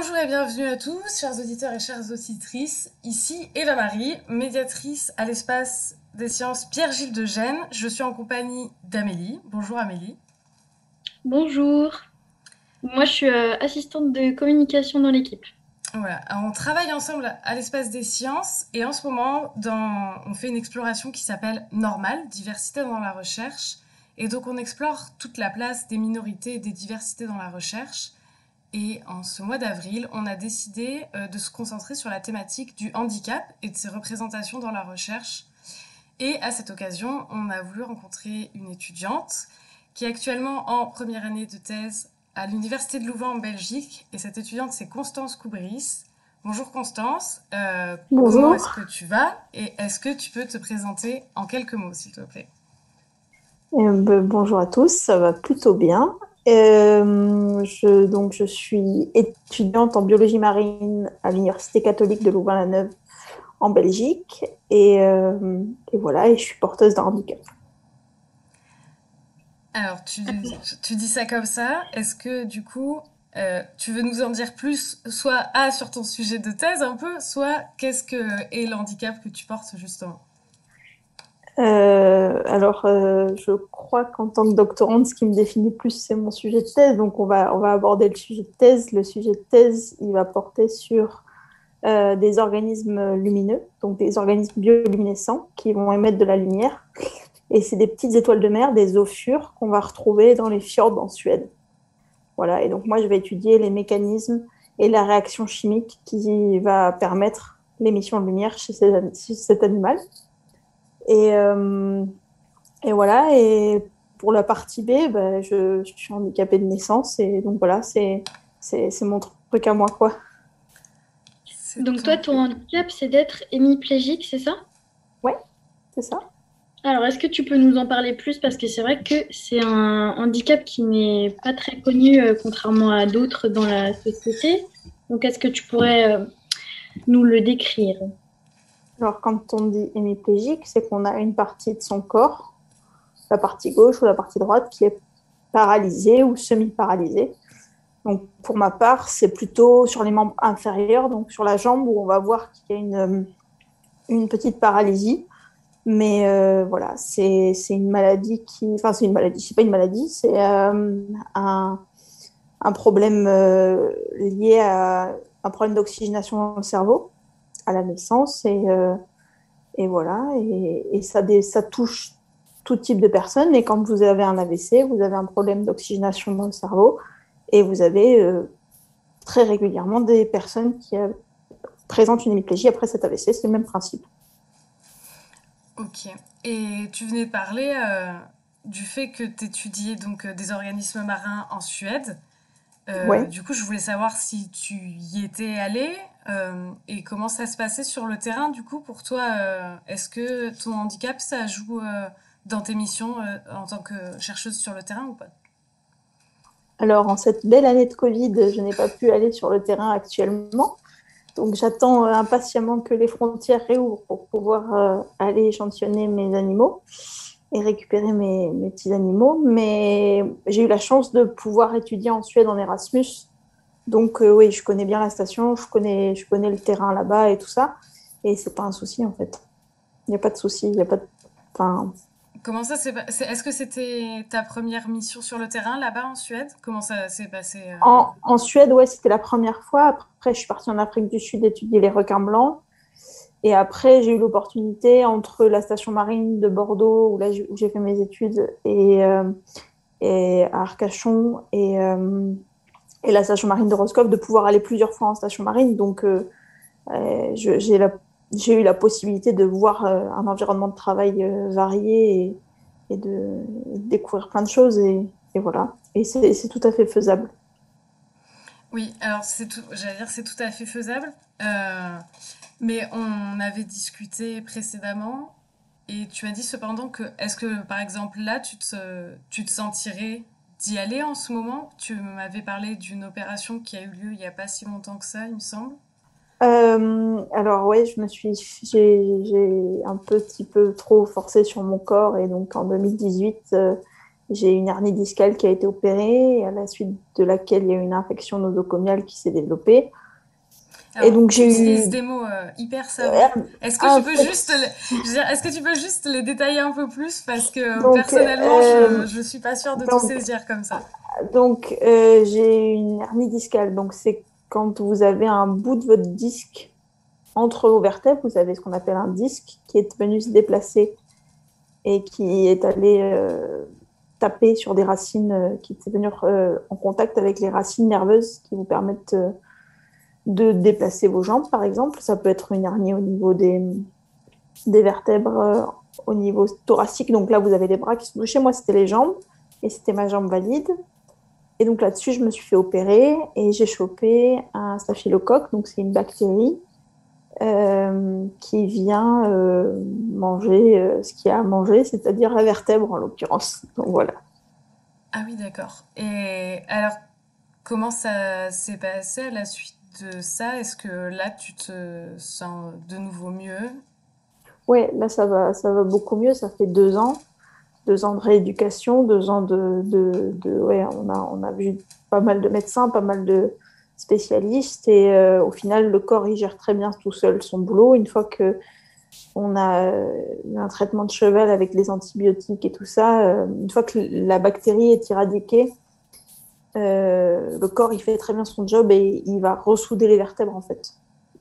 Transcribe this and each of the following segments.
Bonjour et bienvenue à tous, chers auditeurs et chères auditrices. Ici Eva Marie, médiatrice à l'espace des sciences Pierre-Gilles de Gênes. Je suis en compagnie d'Amélie. Bonjour Amélie. Bonjour, moi je suis assistante de communication dans l'équipe. Voilà, alors, on travaille ensemble à l'espace des sciences et en ce moment, on fait une exploration qui s'appelle Normal, diversité dans la recherche. Et donc on explore toute la place des minorités et des diversités dans la recherche. Et en ce mois d'avril, on a décidé de se concentrer sur la thématique du handicap et de ses représentations dans la recherche. Et à cette occasion, on a voulu rencontrer une étudiante qui est actuellement en première année de thèse à l'Université de Louvain en Belgique. Et cette étudiante, c'est Constance Koubris. Bonjour Constance, comment est-ce Bonjour. que tu vas et est-ce que tu peux te présenter en quelques mots, s'il te plaît? Bonjour à tous, ça va plutôt bien. Donc, je suis étudiante en biologie marine à l'Université catholique de Louvain-la-Neuve en Belgique et voilà, et je suis porteuse d'un handicap. Alors, tu dis ça comme ça. Est-ce que du coup, tu veux nous en dire plus, soit sur ton sujet de thèse un peu, soit qu'est-ce que est le handicap que tu portes justement? Je crois qu'en tant que doctorante, ce qui me définit plus, c'est mon sujet de thèse. Donc, on va aborder le sujet de thèse. Le sujet de thèse, il va porter sur des organismes lumineux, donc des organismes bioluminescents qui vont émettre de la lumière. Et c'est des petites étoiles de mer, des ophures qu'on va retrouver dans les fjords en Suède. Voilà. Et donc moi, je vais étudier les mécanismes et la réaction chimique qui va permettre l'émission de lumière chez cet animal. Et, euh, et voilà. Et pour la partie B, ben, je suis handicapée de naissance. Et donc voilà, c'est mon truc à moi, quoi. C'est Donc toi, ton... ton handicap, c'est d'être hémiplégique, c'est ça? Ouais, c'est ça. Alors, est-ce que tu peux nous en parler plus? Parce que c'est vrai que c'est un handicap qui n'est pas très connu, contrairement à d'autres dans la société. Donc, est-ce que tu pourrais nous le décrire? Alors, quand on dit hémiplégique, c'est qu'on a une partie de son corps, la partie gauche ou la partie droite, qui est paralysée ou semi-paralysée. Donc, pour ma part, c'est plutôt sur les membres inférieurs, donc sur la jambe, où on va voir qu'il y a une petite paralysie. Mais voilà, c'est une maladie qui. Enfin, c'est une maladie, c'est pas une maladie, c'est un problème lié à un problème d'oxygénation dans le cerveau à la naissance. Et voilà, et ça touche tout type de personnes. Et quand vous avez un AVC, vous avez un problème d'oxygénation dans le cerveau. Et vous avez très régulièrement des personnes qui présentent une hémiplégie après cet AVC. C'est le même principe. Ok. Et tu venais de parler du fait que tu étudiais donc des organismes marins en Suède. Ouais. Du coup, je voulais savoir si tu y étais allé et comment ça se passait sur le terrain. Du coup, pour toi, est-ce que ton handicap, ça joue dans tes missions en tant que chercheuse sur le terrain ou pas? Alors, en cette belle année de Covid, je n'ai pas pu aller sur le terrain actuellement. Donc, j'attends impatiemment que les frontières réouvrent pour pouvoir aller échantillonner mes animaux et récupérer mes petits animaux. Mais j'ai eu la chance de pouvoir étudier en Suède en Erasmus. Donc, oui, je connais bien la station, je connais le terrain là-bas et tout ça. Et c'est pas un souci, en fait. Il n'y a pas de souci. Il y a pas de... Enfin, Comment ça s'est passé? Est-ce que c'était ta première mission sur le terrain là-bas en Suède? Comment ça s'est passé en Suède, ouais, c'était la première fois. Après, je suis partie en Afrique du Sud étudier les requins blancs. Et après, j'ai eu l'opportunité entre la station marine de Bordeaux, où j'ai fait mes études, et à Arcachon, et la station marine de Roscoff, de pouvoir aller plusieurs fois en station marine. Donc, j'ai eu la possibilité de voir un environnement de travail varié et de découvrir plein de choses. Et voilà. Et c'est tout à fait faisable. Oui, alors j'allais dire c'est tout à fait faisable. Mais on avait discuté précédemment et tu as dit cependant que est-ce que par exemple là tu te sentirais d'y aller en ce moment? Tu m'avais parlé d'une opération qui a eu lieu il n'y a pas si longtemps que ça, il me semble. Alors ouais, j'ai un petit peu trop forcé sur mon corps et donc en 2018, j'ai une hernie discale qui a été opérée, et à la suite de laquelle il y a eu une infection nosocomiale qui s'est développée. Alors, Et donc, tu j'ai utilises eu des mots hyper savants. Est-ce que tu peux juste, je veux dire, est-ce que tu peux juste les détailler un peu plus parce que donc, personnellement, je suis pas sûre de tout donc, saisir comme ça. j'ai une hernie discale. Donc, c'est quand vous avez un bout de votre disque entre vos vertèbres, vous avez ce qu'on appelle un disque qui est venu se déplacer et qui est allé taper sur des racines, qui est venu en contact avec les racines nerveuses qui vous permettent de déplacer vos jambes, par exemple. Ça peut être une hernie au niveau des vertèbres, au niveau thoracique. Donc là, vous avez les bras qui sont touchés. Moi, c'était les jambes et c'était ma jambe valide. Et donc là-dessus, je me suis fait opérer et j'ai chopé un staphylocoque. Donc c'est une bactérie qui vient manger ce qu'il y a à manger, c'est-à-dire la vertèbre en l'occurrence. Donc voilà. Ah oui, d'accord. Et alors, comment ça s'est passé à la suite de ça? Est-ce que là, tu te sens de nouveau mieux? Ouais, là ça va beaucoup mieux. Ça fait 2 ans de rééducation, 2 ans ouais, on a vu pas mal de médecins, pas mal de spécialistes et au final, le corps, il gère très bien tout seul son boulot. Une fois que on a eu un traitement de cheval avec les antibiotiques et tout ça, une fois que la bactérie est éradiquée, le corps, il fait très bien son job et il va ressouder les vertèbres, en fait.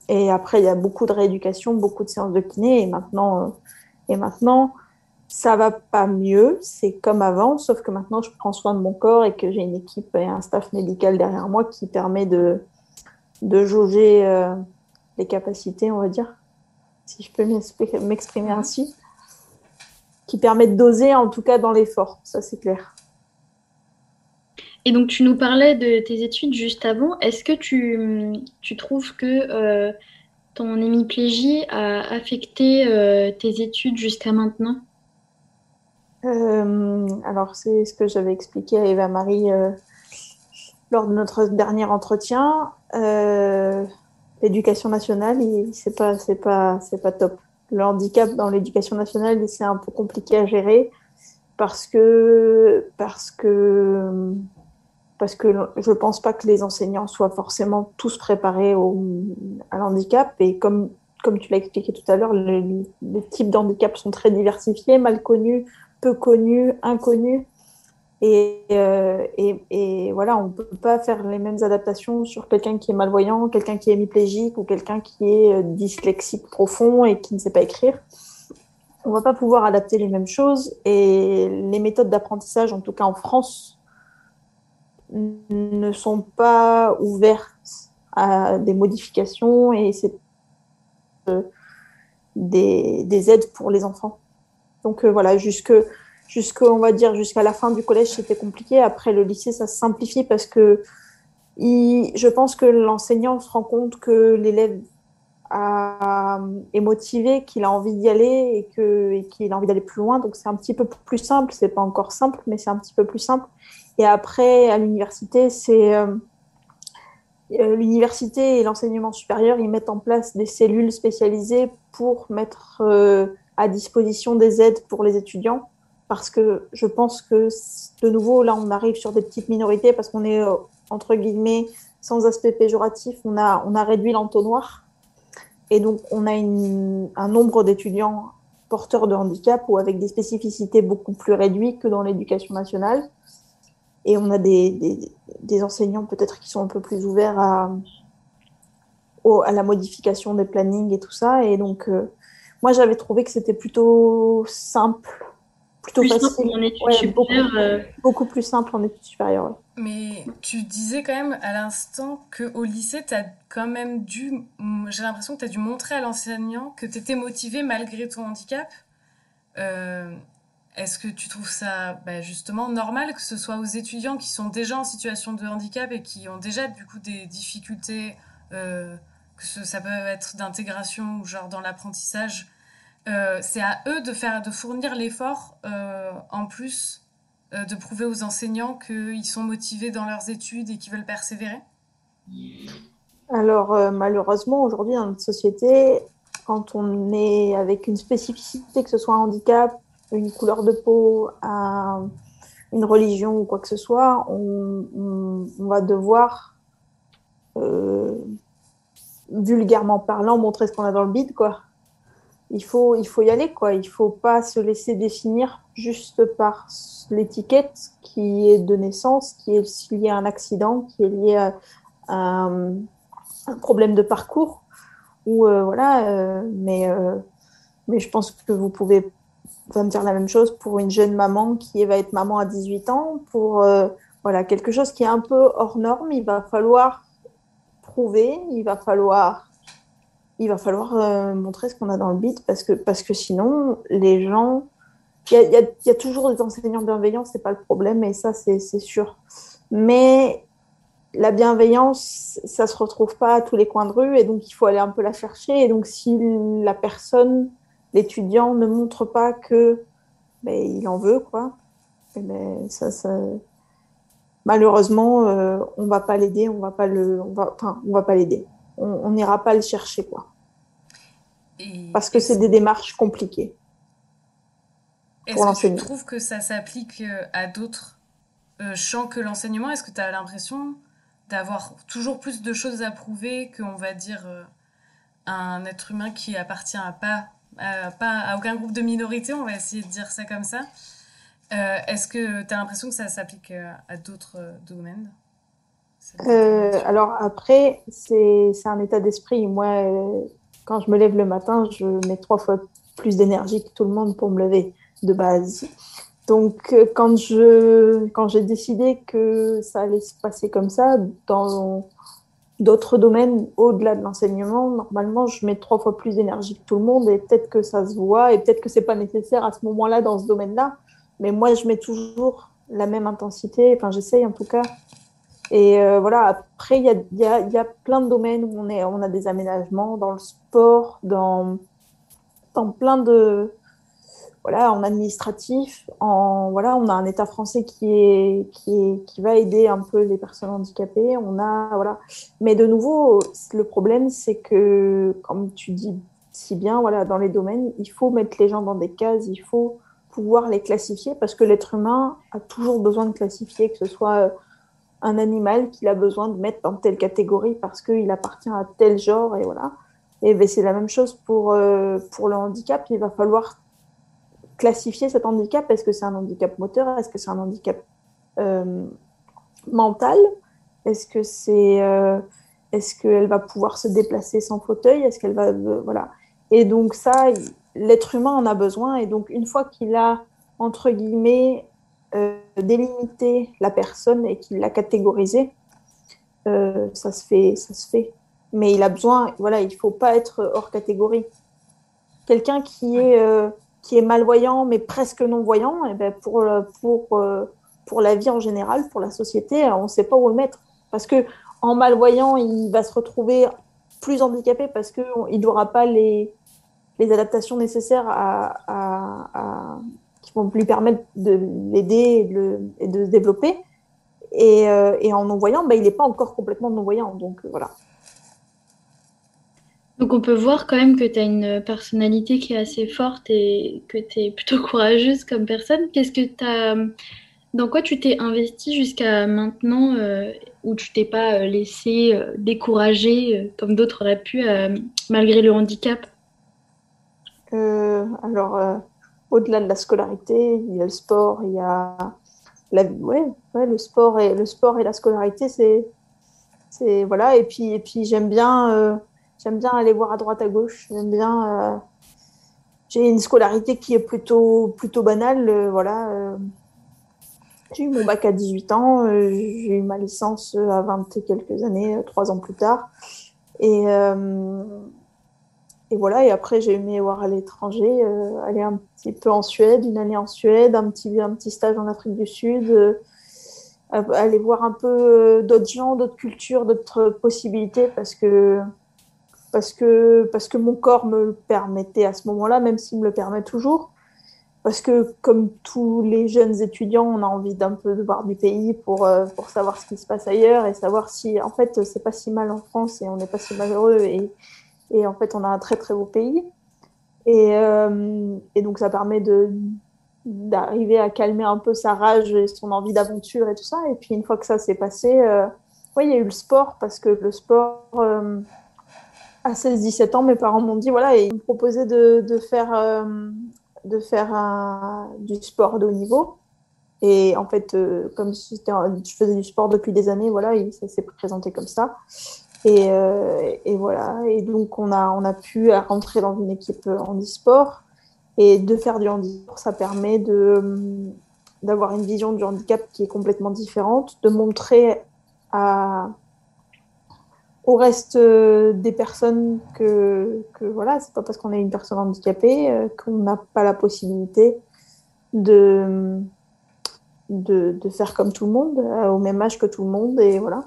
Et après, il y a beaucoup de rééducation, beaucoup de séances de kiné. Et maintenant, ça va pas mieux. C'est comme avant, sauf que maintenant, je prends soin de mon corps et que j'ai une équipe et un staff médical derrière moi qui permet de jauger les capacités, on va dire, si je peux m'exprimer Mhm. ainsi, qui permet de doser, en tout cas, dans l'effort. Ça, c'est clair. Et donc, tu nous parlais de tes études juste avant. Est-ce que tu trouves que ton hémiplégie a affecté tes études jusqu'à maintenant? Alors, c'est ce que j'avais expliqué à Eva-Marie lors de notre dernier entretien. L'éducation nationale, c'est pas top. Le handicap dans l'éducation nationale, c'est un peu compliqué à gérer parce que, parce que, parce que je ne pense pas que les enseignants soient forcément tous préparés à l'handicap. Et comme tu l'as expliqué tout à l'heure, les types d'handicap sont très diversifiés, mal connus, peu connus, inconnus. Et voilà, on ne peut pas faire les mêmes adaptations sur quelqu'un qui est malvoyant, quelqu'un qui est hémiplégique ou quelqu'un qui est dyslexique profond et qui ne sait pas écrire. On ne va pas pouvoir adapter les mêmes choses et les méthodes d'apprentissage, en tout cas en France, ne sont pas ouvertes à des modifications et c'est des aides pour les enfants. Donc voilà, on va dire jusqu'à la fin du collège, c'était compliqué. Après le lycée, ça se simplifie parce que je pense que l'enseignant se rend compte que l'élève est motivé, qu'il a envie d'y aller et qu'il a envie d'aller plus loin. Donc c'est un petit peu plus simple. C'est pas encore simple, mais c'est un petit peu plus simple. Et après, à l'université, c'est l'université et l'enseignement supérieur, ils mettent en place des cellules spécialisées pour mettre à disposition des aides pour les étudiants. Parce que je pense que, de nouveau, là, on arrive sur des petites minorités parce qu'on est, entre guillemets, sans aspect péjoratif, on a réduit l'entonnoir. Et donc, on a un nombre d'étudiants porteurs de handicap ou avec des spécificités beaucoup plus réduites que dans l'éducation nationale. Et on a des enseignants peut-être qui sont un peu plus ouverts à la modification des plannings et tout ça. Et donc, moi, j'avais trouvé que c'était plutôt simple, plutôt Plus simple facile. en études Ouais, supérieures. beaucoup plus simple en études supérieures. Ouais. Mais tu disais quand même à l'instant qu'au lycée, tu as quand même j'ai l'impression que tu as dû montrer à l'enseignant que tu étais motivé malgré ton handicap. Euh, Est-ce que tu trouves ça justement normal que ce soit aux étudiants qui sont déjà en situation de handicap et qui ont déjà du coup des difficultés, ça peut être d'intégration ou genre dans l'apprentissage, c'est à eux de fournir l'effort en plus de prouver aux enseignants qu'ils sont motivés dans leurs études et qu'ils veulent persévérer? Alors, malheureusement, aujourd'hui, dans notre société, quand on est avec une spécificité, que ce soit un handicap, une couleur de peau, une religion ou quoi que ce soit, on va devoir, vulgairement parlant, montrer ce qu'on a dans le bide, quoi. Il faut y aller, quoi. Il faut pas se laisser définir juste par l'étiquette qui est de naissance, qui est liée à un accident, qui est liée à un problème de parcours. Ou voilà, mais je pense que vous pouvez me dire la même chose pour une jeune maman qui va être maman à 18 ans, pour voilà, quelque chose qui est un peu hors norme. Il va falloir prouver, montrer ce qu'on a dans le bide parce que sinon, les gens. Il y a toujours des enseignants bienveillants, c'est pas le problème, et ça, c'est sûr. Mais la bienveillance, ça se retrouve pas à tous les coins de rue, et donc il faut aller un peu la chercher. Et donc, si la personne, l'étudiant, ne montre pas que ben, il en veut, quoi, et ben, malheureusement, on va pas l'aider, on va pas l'aider. On n'ira pas le chercher, quoi. Parce que c'est des démarches compliquées pour Est-ce que tu l'enseignant. trouves que ça s'applique à d'autres champs que l'enseignement? Est-ce que tu as l'impression d'avoir toujours plus de choses à prouver qu'on va dire un être humain qui appartient pas à aucun groupe de minorité, on va essayer de dire ça comme ça. Est-ce que tu as l'impression que ça s'applique à d'autres domaines? Alors après, c'est un état d'esprit. Moi, quand je me lève le matin, je mets 3 fois plus d'énergie que tout le monde pour me lever de base. Donc, quand j'ai décidé que ça allait se passer comme ça, dans d'autres domaines au-delà de l'enseignement, normalement, je mets 3 fois plus d'énergie que tout le monde, et peut-être que ça se voit, et peut-être que c'est pas nécessaire à ce moment-là dans ce domaine-là. Mais moi, je mets toujours la même intensité. Enfin, j'essaye en tout cas. Et voilà, après, il y a plein de domaines où on a des aménagements dans le sport, dans plein de, voilà, en administratif, voilà, on a un État français qui va aider un peu les personnes handicapées. Voilà. Mais de nouveau, le problème, c'est que, comme tu dis si bien, voilà, dans les domaines, il faut mettre les gens dans des cases, il faut pouvoir les classifier, parce que l'être humain a toujours besoin de classifier, que ce soit un animal qu'il a besoin de mettre dans telle catégorie parce qu'il appartient à tel genre, et voilà. Et ben, c'est la même chose pour le handicap. Il va falloir classifier cet handicap. Est-ce que c'est un handicap moteur? Est-ce que c'est un handicap euh, mental? Est-ce qu'elle va pouvoir se déplacer sans fauteuil? Est-ce qu'elle va voilà. Et donc ça, l'être humain en a besoin. Et donc une fois qu'il a entre guillemets délimité la personne et qu'il l'a catégorisée, ça se fait. Mais il a besoin, voilà, il faut pas être hors catégorie. Quelqu'un qui est malvoyant mais presque non-voyant, et ben pour la vie en général, pour la société, on ne sait pas où le mettre. Parce que en malvoyant, il va se retrouver plus handicapé parce qu'il n'aura pas les adaptations nécessaires qui vont lui permettre de l'aider et de se développer. Et en non-voyant, ben, il n'est pas encore complètement non-voyant. Donc voilà. Donc on peut voir quand même que tu as une personnalité qui est assez forte et que tu es plutôt courageuse comme personne. Dans quoi tu t'es investie jusqu'à maintenant où tu t'es pas laissé décourager comme d'autres auraient pu malgré le handicap? Alors, au-delà de la scolarité, il y a le sport, il y a le sport et la scolarité, voilà. Et puis j'aime bien aller voir à droite à gauche. J'ai une scolarité qui est plutôt banale, voilà. J'ai eu mon bac à 18 ans, j'ai eu ma licence à 20 et quelques années, 3 ans plus tard. Et, euh, et voilà, et après j'ai aimé voir à l'étranger, aller un petit peu en Suède, une année en Suède, un petit stage en Afrique du Sud, aller voir un peu d'autres gens, d'autres cultures, d'autres possibilités, parce que mon corps me le permettait à ce moment-là, même s'il me le permet toujours. Parce que comme tous les jeunes étudiants, on a envie d'un peu de voir du pays pour savoir ce qui se passe ailleurs et savoir si, en fait, c'est pas si mal en France et on n'est pas si malheureux, et en fait, on a un très très beau pays. Et donc, ça permet d'arriver à calmer un peu sa rage et son envie d'aventure et tout ça. Et puis une fois que ça s'est passé, il y a eu le sport, parce que le sport, à 16-17 ans, mes parents m'ont dit, voilà, et ils me proposaient de faire du sport de haut niveau. Et en fait, comme je faisais du sport depuis des années, voilà, ça s'est présenté comme ça. Et voilà. Et donc, on a pu rentrer dans une équipe handisport. Et de faire du handicap, ça permet d'avoir une vision du handicap qui est complètement différente, de montrer au reste des personnes que voilà, c'est pas parce qu'on est une personne handicapée qu'on n'a pas la possibilité de, de faire comme tout le monde, au même âge que tout le monde, et voilà.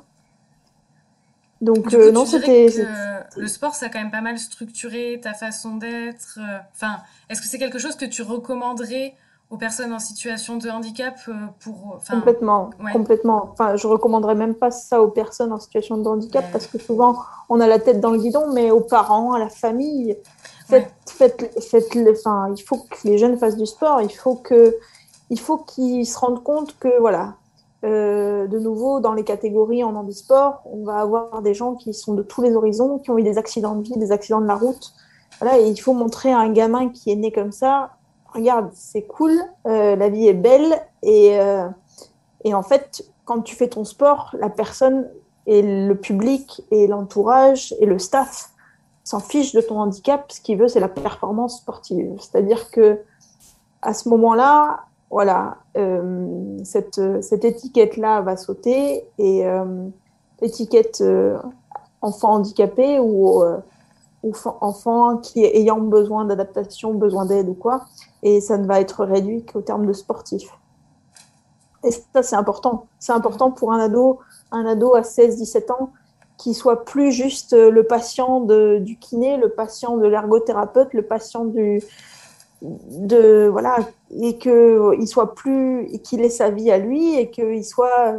Donc, Du coup, non, tu dirais c'était. que le sport, ça a quand même pas mal structuré ta façon d'être. Enfin, est-ce que c'est quelque chose que tu recommanderais aux personnes en situation de handicap pour, enfin, Complètement, ouais, complètement. Enfin, je recommanderais même pas ça aux personnes en situation de handicap, ben, parce que souvent on a la tête dans le guidon, mais aux parents, à la famille, ouais, enfin, il faut que les jeunes fassent du sport. Il faut qu'ils se rendent compte que voilà, de nouveau dans les catégories en handisport, on va avoir des gens qui sont de tous les horizons, qui ont eu des accidents de vie, des accidents de la route. Voilà, et il faut montrer à un gamin qui est né comme ça, regarde, c'est cool, la vie est belle, et en fait, quand tu fais ton sport, la personne et le public et l'entourage et le staff s'en fichent de ton handicap. Ce qu'ils veut, c'est la performance sportive. C'est-à-dire que à ce moment-là, voilà, cette étiquette-là va sauter, et l'étiquette enfant handicapé ou enfant qui est ayant besoin d'adaptation, besoin d'aide ou quoi, et ça ne va être réduit qu'au terme de sportif. Et ça, c'est important. C'est important pour un ado à 16-17 ans, qui soit plus juste le patient du kiné, le patient de l'ergothérapeute, le patient voilà, et qu'il soit plus, et qu'il ait sa vie à lui, et qu'il soit,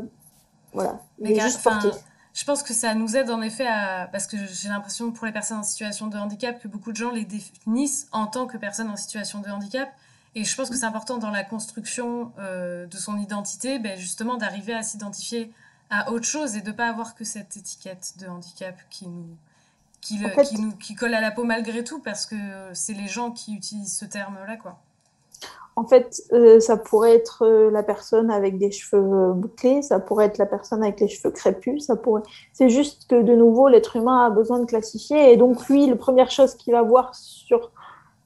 voilà, il est juste sportif. enfin, je pense que ça nous aide en effet à, parce que j'ai l'impression pour les personnes en situation de handicap que beaucoup de gens les définissent en tant que personnes en situation de handicap. Et je pense que c'est important dans la construction de son identité, ben justement, d'arriver à s'identifier à autre chose et de pas avoir que cette étiquette de handicap En fait, qui colle à la peau malgré tout, parce que c'est les gens qui utilisent ce terme-là, quoi. Ça pourrait être la personne avec des cheveux bouclés, ça pourrait être la personne avec les cheveux crépus, ça pourrait. C'est juste que de nouveau, l'être humain a besoin de classifier, et donc lui, la première chose qu'il va voir sur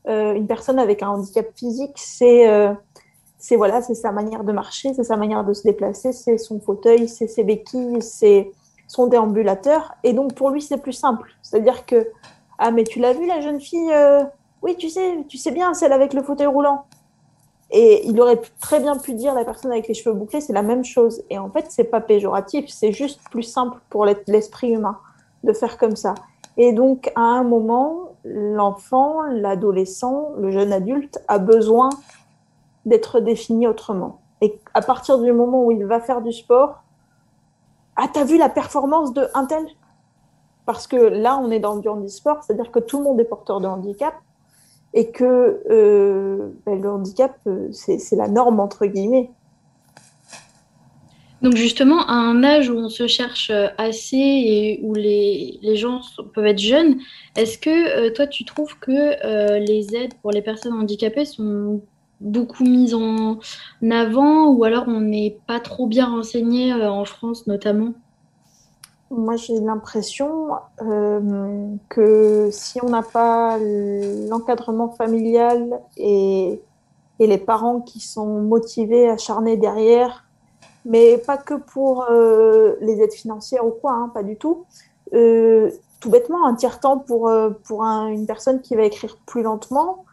une personne avec un handicap physique, c'est voilà, c'est sa manière de marcher, c'est sa manière de se déplacer, c'est son fauteuil, c'est ses béquilles, c'est son déambulateur, et donc pour lui, c'est plus simple. C'est-à-dire que ah, mais tu l'as vu, la jeune fille, oui, tu sais bien, celle avec le fauteuil roulant. Et il aurait très bien pu dire, la personne avec les cheveux bouclés, c'est la même chose. Et en fait, c'est pas péjoratif, c'est juste plus simple pour l'esprit humain de faire comme ça. Et donc, à un moment, l'enfant, l'adolescent, le jeune adulte a besoin d'être défini autrement. Et à partir du moment où il va faire du sport, ah, t'as vu la performance de un tel? Parce que là, on est dans du handisport, c'est-à-dire que tout le monde est porteur de handicap, et que le handicap, c'est la norme, entre guillemets. Donc justement, à un âge où on se cherche assez et où les gens peuvent être jeunes, est-ce que toi, tu trouves que les aides pour les personnes handicapées sont beaucoup mises en avant ou alors on n'est pas trop bien renseigné en France notamment? Moi, j'ai l'impression que si on n'a pas l'encadrement familial et les parents qui sont motivés, acharnés derrière, mais pas que pour les aides financières ou quoi, hein, pas du tout. Tout bêtement, un tiers-temps pour une personne qui va écrire plus lentement,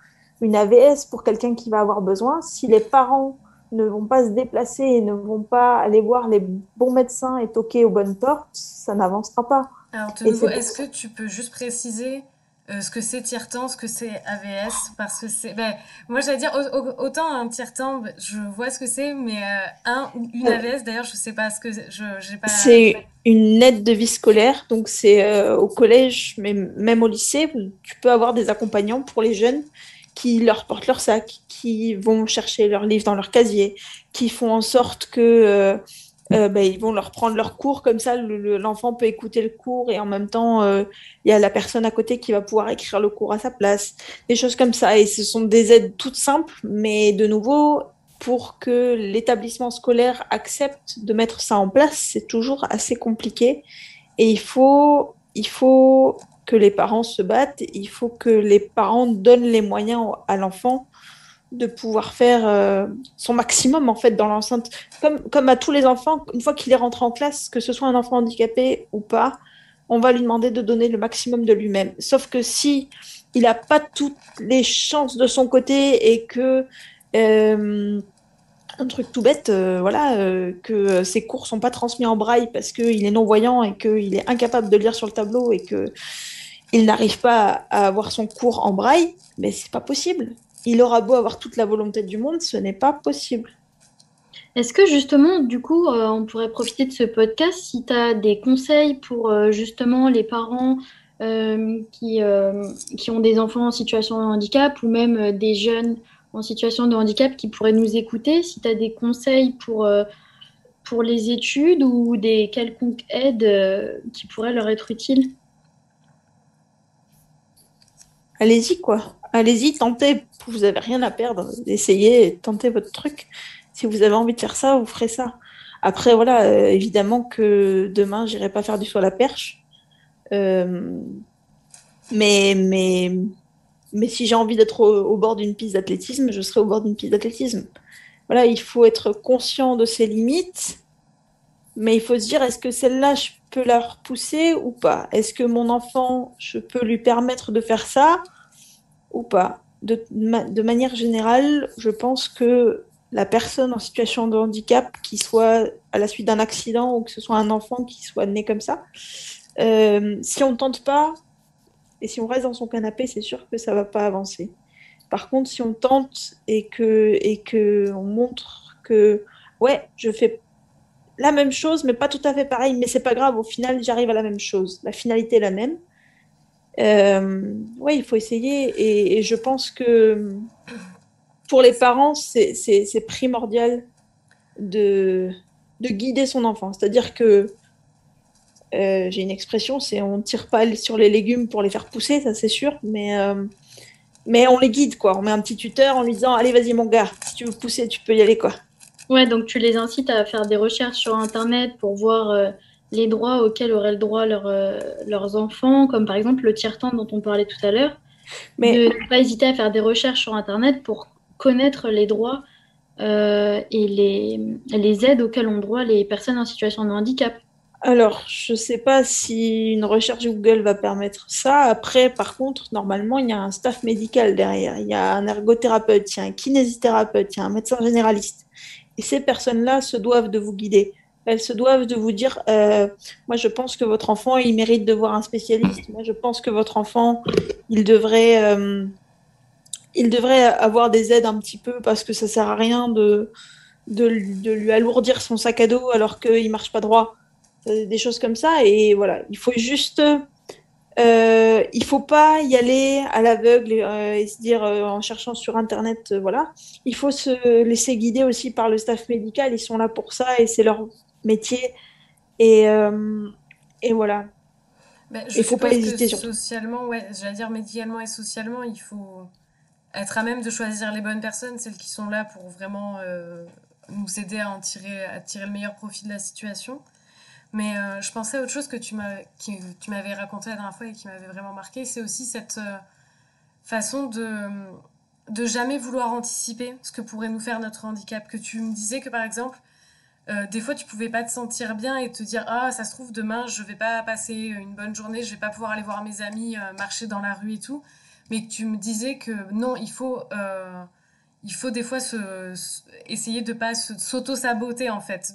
une AVS pour quelqu'un qui va avoir besoin. Si les parents ne vont pas se déplacer et ne vont pas aller voir les bons médecins et toquer aux bonnes portes, ça n'avancera pas. Alors, de Et nouveau, c'est pour est-ce que ça. tu peux juste préciser ce que c'est tiers-temps, ce que c'est AVS? Parce que c'est. Ben, moi, j'allais dire, autant un tiers-temps, ben, je vois ce que c'est, mais un ou une AVS, d'ailleurs, je sais pas ce que c'est. J'ai pas. C'est une aide de vie scolaire, donc c'est au collège, mais même au lycée, tu peux avoir des accompagnants pour les jeunes qui leur portent leur sac, qui vont chercher leurs livres dans leur casier, qui font en sorte que ils vont leur prendre leur cours, comme ça l'enfant peut écouter le cours et en même temps il y a la personne à côté qui va pouvoir écrire le cours à sa place, des choses comme ça. Et ce sont des aides toutes simples, mais de nouveau, pour que l'établissement scolaire accepte de mettre ça en place, c'est toujours assez compliqué. Et il faut que les parents se battent, il faut que les parents donnent les moyens à l'enfant de pouvoir faire son maximum en fait dans l'enceinte. Comme à tous les enfants, une fois qu'il est rentré en classe, que ce soit un enfant handicapé ou pas, on va lui demander de donner le maximum de lui-même. Sauf que si il n'a pas toutes les chances de son côté et que un truc tout bête, que ses cours sont pas transmis en braille parce qu'il est non-voyant et qu'il est incapable de lire sur le tableau et qu'il n'arrive pas à avoir son cours en braille, mais c'est pas possible. Il aura beau avoir toute la volonté du monde, ce n'est pas possible. Est-ce que justement, du coup, on pourrait profiter de ce podcast si tu as des conseils pour justement les parents qui ont des enfants en situation de handicap ou même des jeunes en situation de handicap qui pourraient nous écouter, si tu as des conseils pour les études ou des quelconques aides qui pourraient leur être utiles? Allez-y, quoi. Allez-y, tentez. Vous n'avez rien à perdre. Essayez, tentez votre truc. Si vous avez envie de faire ça, vous ferez ça. Après, voilà, évidemment que demain, j'irai pas faire du saut à la perche. Euh, mais si j'ai envie d'être au bord d'une piste d'athlétisme, je serai au bord d'une piste d'athlétisme. Voilà, il faut être conscient de ses limites, mais il faut se dire, est-ce que celle-là, je peux la repousser ou pas? Est-ce que mon enfant, je peux lui permettre de faire ça ou pas? De manière générale, je pense que la personne en situation de handicap, qui soit à la suite d'un accident ou que ce soit un enfant qui soit né comme ça, si on ne tente pas et si on reste dans son canapé, c'est sûr que ça ne va pas avancer. Par contre, si on tente et que on montre que ouais, je fais la même chose, mais pas tout à fait pareil, mais c'est pas grave, au final, j'arrive à la même chose. La finalité est la même. Ouais, il faut essayer et je pense que pour les parents, c'est primordial de guider son enfant. C'est-à-dire que j'ai une expression, c'est on ne tire pas sur les légumes pour les faire pousser, ça c'est sûr, mais on les guide, quoi. On met un petit tuteur en lui disant, allez, vas-y mon gars, si tu veux pousser, tu peux y aller, quoi. Ouais, donc tu les incites à faire des recherches sur Internet pour voir les droits auxquels auraient le droit leurs enfants, comme par exemple le tiers-temps dont on parlait tout à l'heure, Mais de ne pas hésiter à faire des recherches sur Internet pour connaître les droits et les aides auxquelles ont droit les personnes en situation de handicap. alors, je ne sais pas si une recherche Google va permettre ça. Après, par contre, normalement, il y a un staff médical derrière. Il y a un ergothérapeute, il y a un kinésithérapeute, il y a un médecin généraliste. Et ces personnes-là se doivent de vous guider. Elles se doivent de vous dire, moi je pense que votre enfant, il mérite de voir un spécialiste. Moi je pense que votre enfant, il devrait avoir des aides un petit peu parce que ça sert à rien de lui alourdir son sac à dos alors qu'il ne marche pas droit. Des choses comme ça. Et voilà, il faut juste... il faut pas y aller à l'aveugle et se dire en cherchant sur Internet, voilà. Il faut se laisser guider aussi par le staff médical. Ils sont là pour ça et c'est leur métier. Et, euh, et voilà. Ben, je Il faut pas suppose que hésiter surtout. socialement, ouais, j'allais dire médicalement et socialement, il faut être à même de choisir les bonnes personnes, celles qui sont là pour vraiment nous aider à tirer le meilleur profit de la situation. Mais je pensais à autre chose que tu m'avais raconté la dernière fois et qui m'avait vraiment marqué, c'est aussi cette façon de jamais vouloir anticiper ce que pourrait nous faire notre handicap. Que tu me disais que par exemple, des fois tu pouvais pas te sentir bien et te dire ah ça se trouve demain je vais pas passer une bonne journée, je vais pas pouvoir aller voir mes amis, marcher dans la rue et tout, mais que tu me disais que non il faut des fois essayer de pas s'auto-saboter en fait.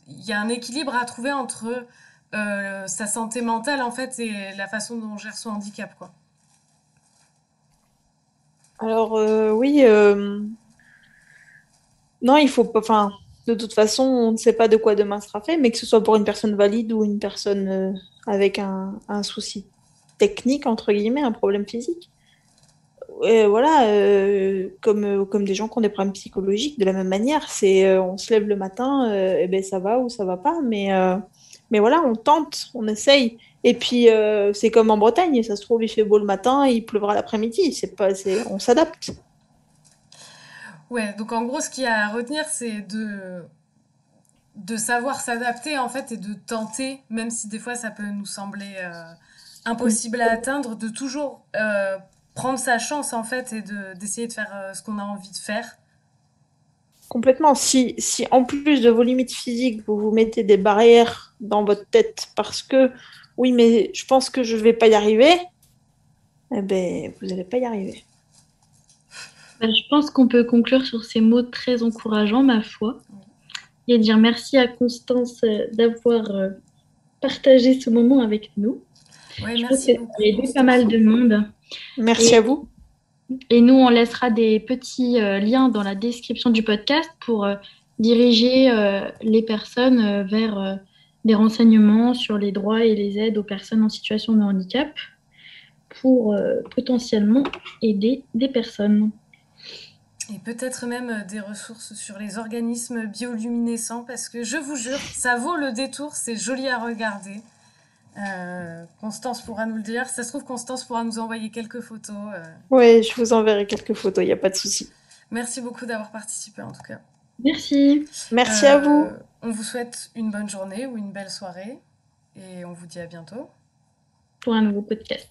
Il y a un équilibre à trouver entre sa santé mentale en fait et la façon dont on gère son handicap quoi. Alors oui, non, il faut pas. Enfin, de toute façon, on ne sait pas de quoi demain sera fait, mais que ce soit pour une personne valide ou une personne avec un souci technique entre guillemets, un problème physique. voilà, comme des gens qui ont des problèmes psychologiques, de la même manière, on se lève le matin, et ben ça va ou ça va pas, mais voilà, on tente, on essaye. Et puis c'est comme en Bretagne, ça se trouve il fait beau le matin, il pleuvra l'après-midi, on s'adapte. Ouais, donc en gros, ce qu'il y a à retenir, c'est de savoir s'adapter en fait et de tenter, même si des fois ça peut nous sembler impossible à atteindre, de toujours prendre sa chance en fait et d'essayer de faire ce qu'on a envie de faire. Complètement. Si en plus de vos limites physiques, vous vous mettez des barrières dans votre tête parce que oui, mais je pense que je vais pas y arriver, eh ben, vous n'allez pas y arriver. Je pense qu'on peut conclure sur ces mots très encourageants, ma foi, et dire merci à Constance d'avoir partagé ce moment avec nous. Ouais, Je pense merci que ça beaucoup, a aidé Constance. pas mal de monde. Merci à vous. Et nous, on laissera des petits liens dans la description du podcast pour diriger les personnes vers des renseignements sur les droits et les aides aux personnes en situation de handicap pour potentiellement aider des personnes. Et peut-être même des ressources sur les organismes bioluminescents, parce que je vous jure, ça vaut le détour, c'est joli à regarder. Constance pourra nous le dire. Ça se trouve, Constance pourra nous envoyer quelques photos. Oui, je vous enverrai quelques photos, il n'y a pas de souci. Merci beaucoup d'avoir participé en tout cas. Merci. Merci à vous. On vous souhaite une bonne journée ou une belle soirée et on vous dit à bientôt Pour un nouveau podcast.